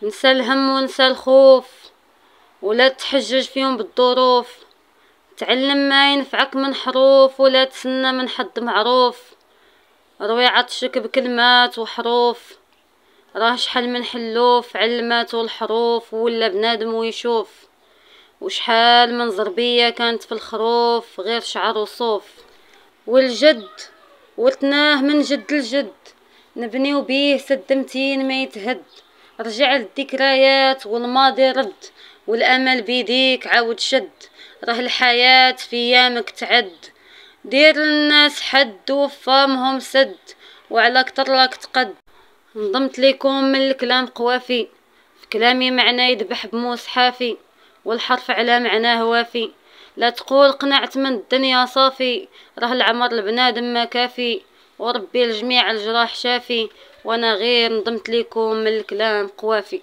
نسى الهم ونسى الخوف، ولا تحجج فيهم بالظروف. تعلم ما ينفعك من حروف، ولا تسنى من حد معروف. روي عطشك بكلمات وحروف، راه شحال من حلوف علماتو الحروف ولا بنادم ويشوف. وشحال من زربية كانت في الخروف غير شعر وصوف. والجد ورثناه من جد الجد، نبنيو بيه سدمتين ما يتهد. رجع للذكريات والماضي رد، والامل بيديك عاود شد. راه الحياة في ايامك تعد، دير للناس حد وفامهم سد، وعلى كتر لك تقد. نظمت لكم من الكلام قوافي، في كلامي معنى يذبح بموس حافي، والحرف على معناه وافي. لا تقول قنعت من الدنيا صافي، راه العمر البنادم ما كافي، وربي الجميع الجراح شافي. وانا غير نظمت لكم من الكلام قوافي.